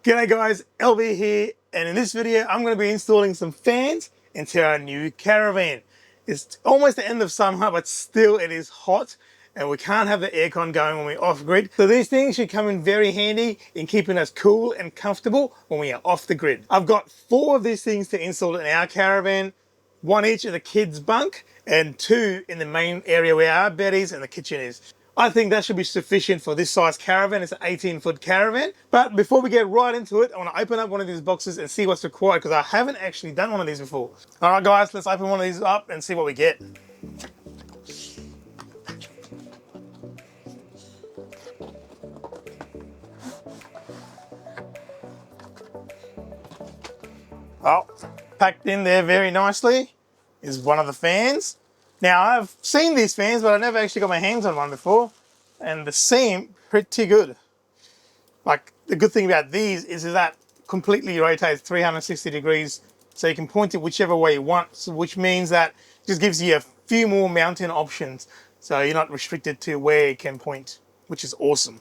G'day guys, LB here, and in this video I'm going to be installing some fans into our new caravan. It's almost the end of summer, but still it is hot and we can't have the aircon going when we're off-grid. So these things should come in very handy in keeping us cool and comfortable when we are off the grid. I've got 4 of these things to install in our caravan, 1 each in the kids' bunk and 2 in the main area where our bed is and the kitchen is. I think that should be sufficient for this size caravan. It's an 18-foot caravan. But before we get right into it, I want to open up one of these boxes and see what's required because I haven't actually done one of these before. All right, guys, let's open one of these up and see what we get. Oh, packed in there very nicely is one of the fans. Now, I've seen these fans, but I never actually got my hands on one before, and they seem pretty good. Like, the good thing about these is that completely rotates 360 degrees, so you can point it whichever way you want, so which means that it just gives you a few more mounting options, so you're not restricted to where you can point, which is awesome.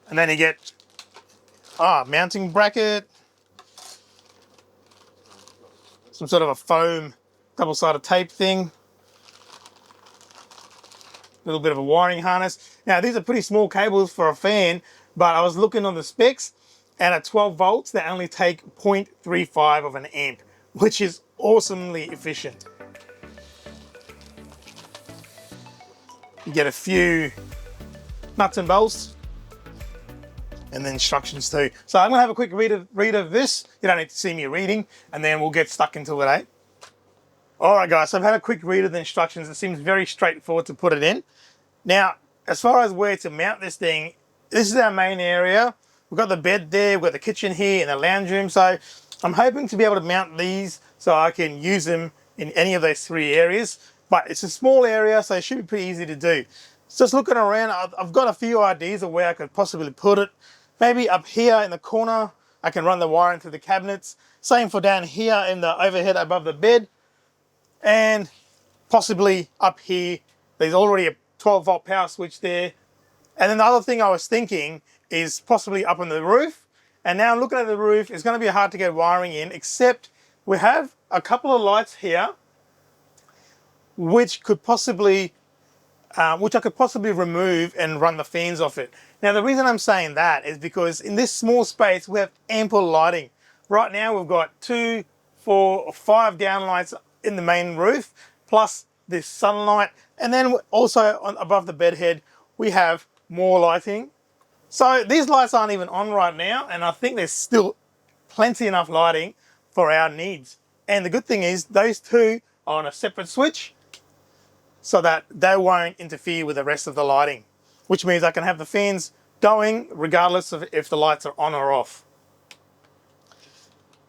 And then you get mounting bracket, some sort of a foam double-sided tape thing, a little bit of a wiring harness. Now these are pretty small cables for a fan, but I was looking on the specs and at 12 volts they only take 0.35 of an amp, which is awesomely efficient. You get a few nuts and bolts and then instructions too. So I'm gonna have a quick read of this. You don't need to see me reading, and then we'll get stuck into it, eh? All right, guys, so I've had a quick read of the instructions. It seems very straightforward to put it in. Now, as far as where to mount this thing, this is our main area. We've got the bed there, we've got the kitchen here, and the lounge room. So I'm hoping to be able to mount these so I can use them in any of those 3 areas. But it's a small area, so it should be pretty easy to do. Just looking around, I've got a few ideas of where I could possibly put it. Maybe up here in the corner, I can run the wire into the cabinets. Same for down here in the overhead above the bed. And possibly up here, there's already a 12-volt power switch there. And then the other thing I was thinking is possibly up on the roof. And now looking at the roof, it's going to be hard to get wiring in, except we have a couple of lights here, which could possibly which I could possibly remove and run the fans off it. Now the reason I'm saying that is because in this small space we have ample lighting. Right now we've got 2, 4, or 5 downlights in the main roof, plus this sunlight, and then also above the bed head we have more lighting. So these lights aren't even on right now, and I think there's still plenty enough lighting for our needs. And the good thing is those 2 are on a separate switch, so that they won't interfere with the rest of the lighting, which means I can have the fans going regardless of if the lights are on or off.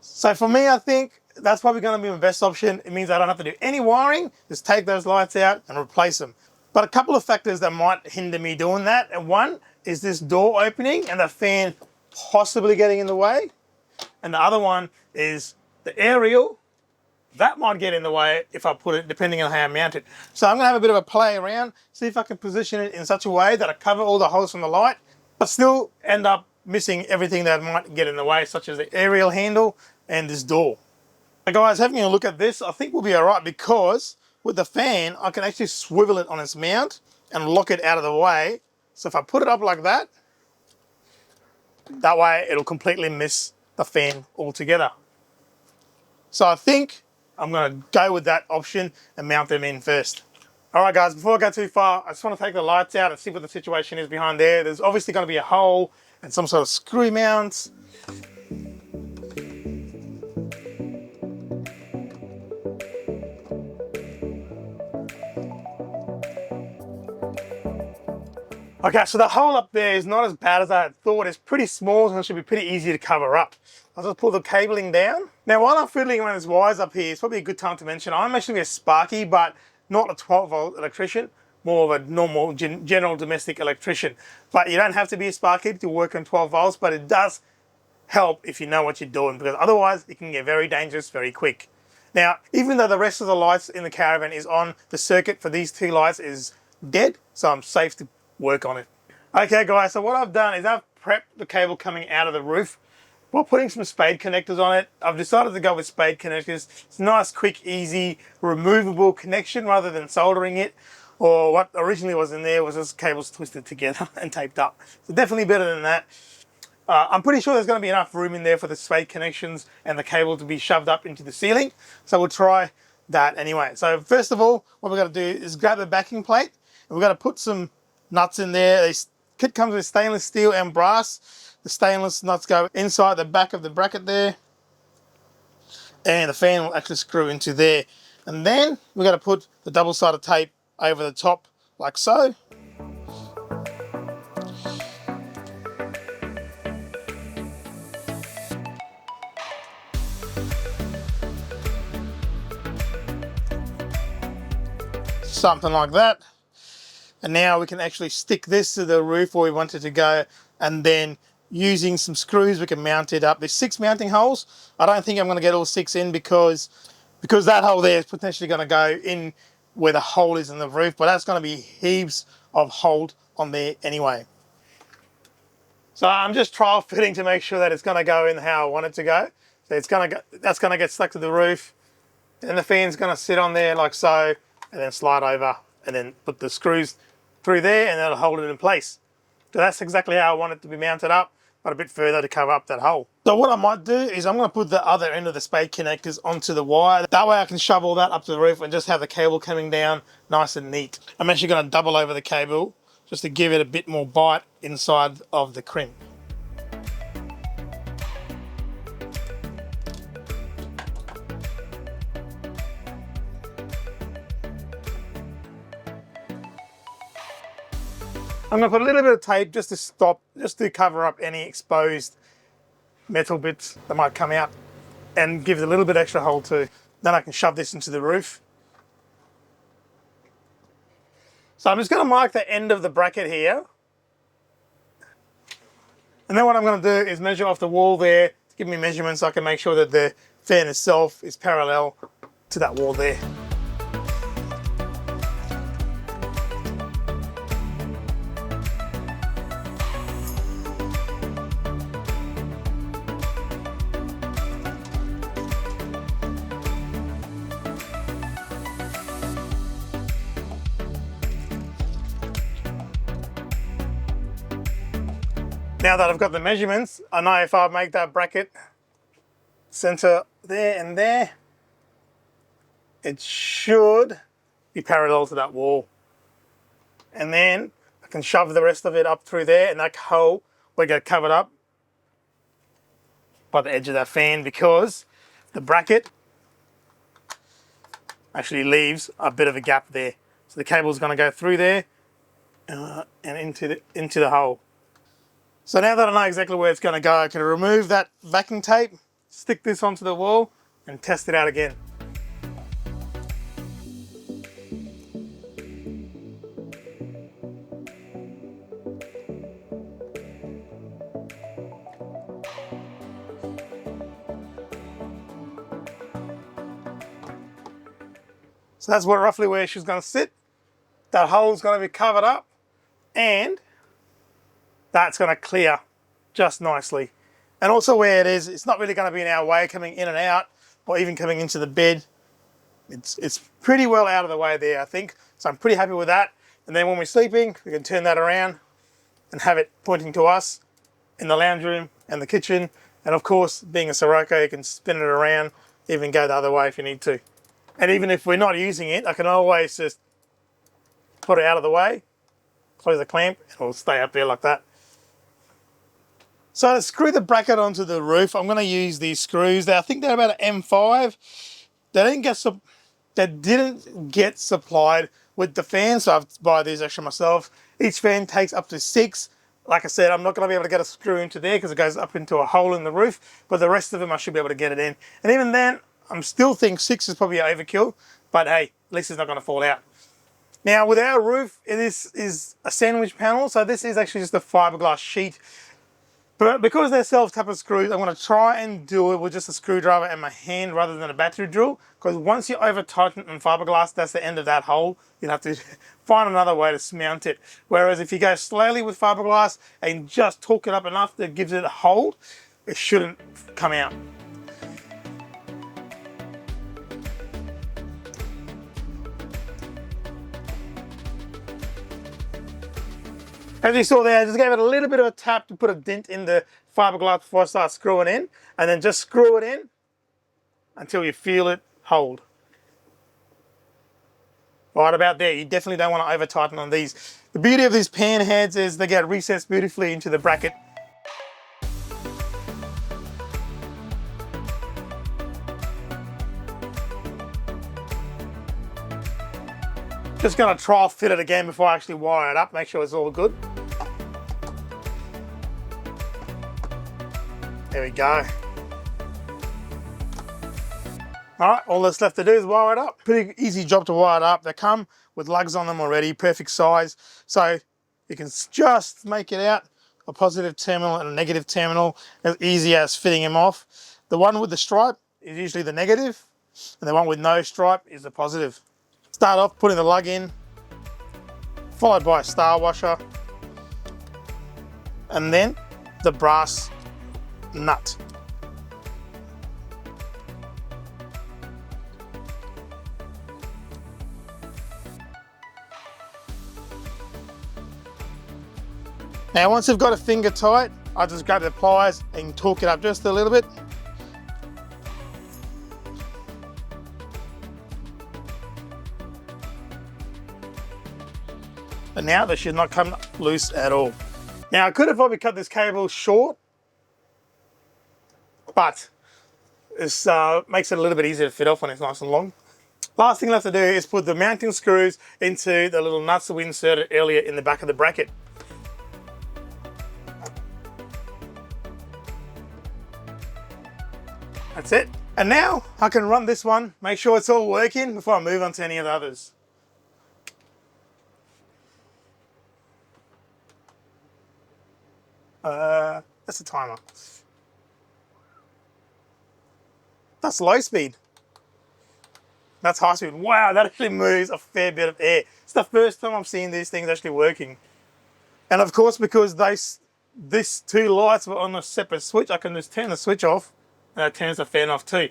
So for me, I think that's probably going to be my best option. It means I don't have to do any wiring, just take those lights out and replace them. But a couple of factors that might hinder me doing that, and one is this door opening and the fan possibly getting in the way, and the other one is the aerial. That might get in the way if I put it, depending on how I mount it. So I'm going to have a bit of a play around, see if I can position it in such a way that I cover all the holes from the light, but still end up missing everything that might get in the way, such as the aerial handle and this door. Now guys, having a look at this, I think we'll be all right, because with the fan, I can actually swivel it on its mount and lock it out of the way. So if I put it up like that, that way it'll completely miss the fan altogether. So I think I'm going to go with that option and mount them in first. All right, guys, before I go too far, I just want to take the lights out and see what the situation is behind there. There's obviously going to be a hole and some sort of screw mounts. Okay, so the hole up there is not as bad as I had thought. It's pretty small, so it should be pretty easy to cover up. I'll just pull the cabling down. Now, while I'm fiddling around these wires up here, it's probably a good time to mention I'm actually a Sparky, but not a 12-volt electrician, more of a normal general domestic electrician. But you don't have to be a Sparky to work on 12 volts, but it does help if you know what you're doing, because otherwise it can get very dangerous very quick. Now, even though the rest of the lights in the caravan is on, the circuit for these two lights is dead, so I'm safe to work on it. Okay guys, so what I've done is I've prepped the cable coming out of the roof while putting some spade connectors on it. I've decided to go with spade connectors. It's a nice, quick, easy, removable connection rather than soldering it, or what originally was in there was just cables twisted together and taped up. So definitely better than that. I'm pretty sure there's going to be enough room in there for the spade connections and the cable to be shoved up into the ceiling. So we'll try that anyway. So first of all, what we're going to do is grab the backing plate and we're going to put some nuts in there. This kit comes with stainless steel and brass. The stainless nuts go inside the back of the bracket there, and the fan will actually screw into there. And then we're going to put the double-sided tape over the top like so. Something like that. And now we can actually stick this to the roof where we want it to go, and then using some screws we can mount it up. There's 6 mounting holes. I don't think I'm going to get all 6 in because that hole there is potentially going to go in where the hole is in the roof, but that's going to be heaps of hold on there anyway. So I'm just trial fitting to make sure that it's going to go in how I want it to go. So it's going to go, that's going to get stuck to the roof, and the fan's going to sit on there like so, and then slide over and then put the screws through there and that'll hold it in place. So that's exactly how I want it to be mounted up, but a bit further to cover up that hole. So what I might do is I'm going to put the other end of the spade connectors onto the wire. That way I can shove all that up to the roof and just have the cable coming down nice and neat. I'm actually going to double over the cable just to give it a bit more bite inside of the crimp. I'm going to put a little bit of tape just to cover up any exposed metal bits that might come out and give it a little bit extra hold too. Then I can shove this into the roof. So I'm just going to mark the end of the bracket here. And then what I'm going to do is measure off the wall there to give me measurements so I can make sure that the fan itself is parallel to that wall there. Now that I've got the measurements, I know if I make that bracket center there and there, it should be parallel to that wall. And then I can shove the rest of it up through there, and that hole will get covered up by the edge of that fan because the bracket actually leaves a bit of a gap there. So the cable is going to go through there and into the hole. So now that I know exactly where it's going to go, I can remove that backing tape, stick this onto the wall and test it out again. So that's roughly where she's going to sit. That hole's going to be covered up and that's going to clear just nicely. And also where it is, it's not really going to be in our way coming in and out or even coming into the bed. It's pretty well out of the way there, I think. So I'm pretty happy with that. And then when we're sleeping, we can turn that around and have it pointing to us in the lounge room and the kitchen. And of course, being a Sirocco, you can spin it around, even go the other way if you need to. And even if we're not using it, I can always just put it out of the way, close the clamp, and it'll stay up there like that. So to screw the bracket onto the roof, I'm going to use these screws. I think they're about an M5. They didn't get supplied with the fan, so I've buy these extra myself. Each fan takes up to 6. Like I said, I'm not going to be able to get a screw into there because it goes up into a hole in the roof, but the rest of them I should be able to get it in. And even then, I'm still think 6 is probably overkill, but hey, at least it's not going to fall out. Now with our roof, it is a sandwich panel, so this is actually just a fiberglass sheet. But because they're self-tapping screws, I'm going to try and do it with just a screwdriver and my hand rather than a battery drill. Because once you over tighten on fiberglass, that's the end of that hole. You'll have to find another way to mount it. Whereas if you go slowly with fiberglass and just torque it up enough that gives it a hold, it shouldn't come out. As you saw there, I just gave it a little bit of a tap to put a dent in the fiberglass before I start screwing in, and then just screw it in until you feel it hold. Right about there, you definitely don't want to over tighten on these. The beauty of these pan heads is they get recessed beautifully into the bracket. Just going to trial fit it again before I actually wire it up, make sure it's all good. There we go. All right, all that's left to do is wire it up. Pretty easy job to wire it up. They come with lugs on them already, perfect size. So you can just make it out a positive terminal and a negative terminal, as easy as fitting them off. The one with the stripe is usually the negative, and the one with no stripe is the positive. Start off putting the lug in, followed by a star washer, and then the brass nut. Now once you've got a finger tight, I just grab the pliers and torque it up just a little bit. And now they should not come loose at all. Now I could have probably cut this cable short, but this makes it a little bit easier to fit off when it's nice and long. Last thing left to do is put the mounting screws into the little nuts that we inserted earlier in the back of the bracket. That's it. And now I can run this one, make sure it's all working before I move on to any of the others. That's a timer. That's low speed. That's high speed. Wow, that actually moves a fair bit of air. It's the first time I'm seeing these things actually working. And of course, because these two lights were on a separate switch, I can just turn the switch off and it turns the fan off too.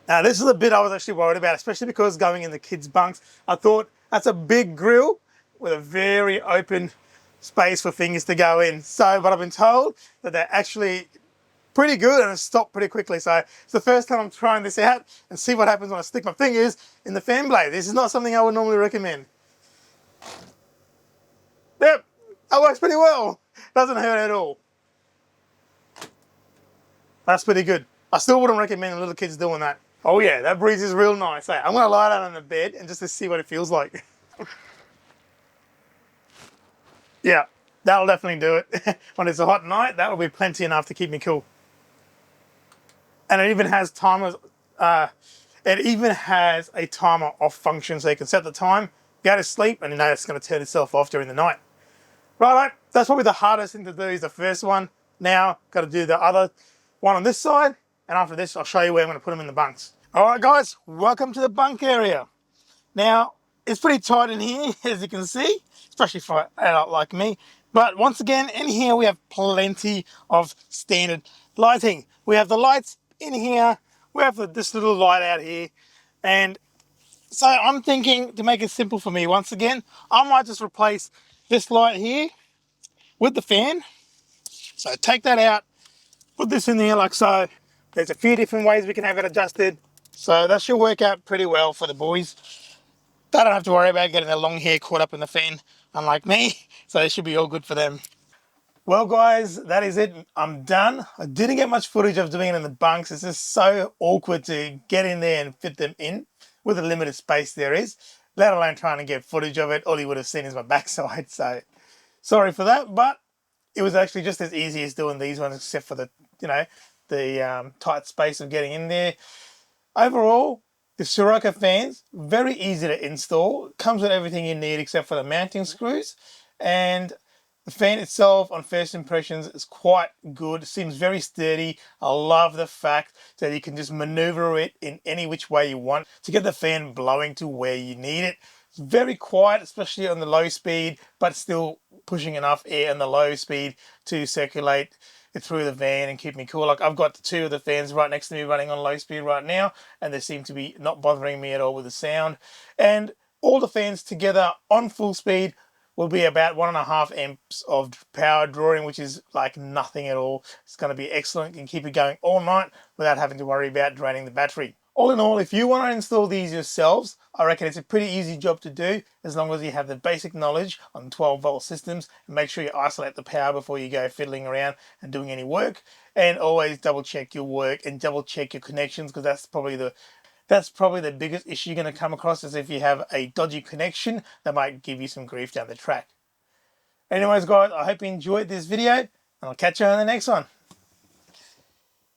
Now this is the bit I was actually worried about, especially because going in the kids' bunks, I thought that's a big grill with a very open space for fingers to go in. So, but I've been told that they're actually pretty good and it stopped pretty quickly. So it's the first time I'm trying this out and see what happens when I stick my fingers in the fan blade. This is not something I would normally recommend. Yep, that works pretty well. Doesn't hurt at all. That's pretty good. I still wouldn't recommend little kids doing that. Oh yeah, that breeze is real nice. Hey, I'm gonna lie down on the bed and just to see what it feels like. Yeah, that'll definitely do it. When it's a hot night, that'll be plenty enough to keep me cool. And it even has timers. It even has a timer off function, so you can set the time, go to sleep, and you know it's going to turn itself off during the night. Right, that's probably the hardest thing to do is the first one. Now, got to do the other one on this side, and after this, I'll show you where I'm going to put them in the bunks. All right, guys, welcome to the bunk area. Now, it's pretty tight in here, as you can see, especially for an adult like me. But once again, in here, we have plenty of standard lighting. We have the lights in here. We have this little light out here. And so I'm thinking to make it simple for me, once again, I might just replace this light here with the fan. So take that out, put this in there like so. There's a few different ways we can have it adjusted. So that should work out pretty well for the boys. They don't have to worry about getting their long hair caught up in the fan, unlike me. So it should be all good for them. Well, guys, that is it. I'm done. I didn't get much footage of doing it in the bunks. It's just so awkward to get in there and fit them in with the limited space there is, let alone trying to get footage of it. All you would have seen is my backside. So sorry for that, but it was actually just as easy as doing these ones, except for the, tight space of getting in there. Overall, the Sirocco fans, very easy to install. Comes with everything you need except for the mounting screws. And The fan itself, on first impressions, is quite good. It seems very sturdy. I love the fact that you can just maneuver it in any which way you want to get the fan blowing to where you need it. It's very quiet, especially on the low speed, but still pushing enough air on the low speed to circulate it through the van and keep me cool. Like, I've got two of the fans right next to me running on low speed right now, and they seem to be not bothering me at all with the sound. And all the fans together on full speed will be about 1.5 amps of power drawing, which is like nothing at all. It's going to be excellent. You can keep it going all night without having to worry about draining the battery. All in all, if you want to install these yourselves, I reckon it's a pretty easy job to do, as long as you have the basic knowledge on 12-volt systems, and make sure you isolate the power before you go fiddling around and doing any work. And always double check your work and double check your connections, because that's probably the biggest issue you're going to come across, is if you have a dodgy connection that might give you some grief down the track. Anyways, guys, I hope you enjoyed this video, and I'll catch you on the next one.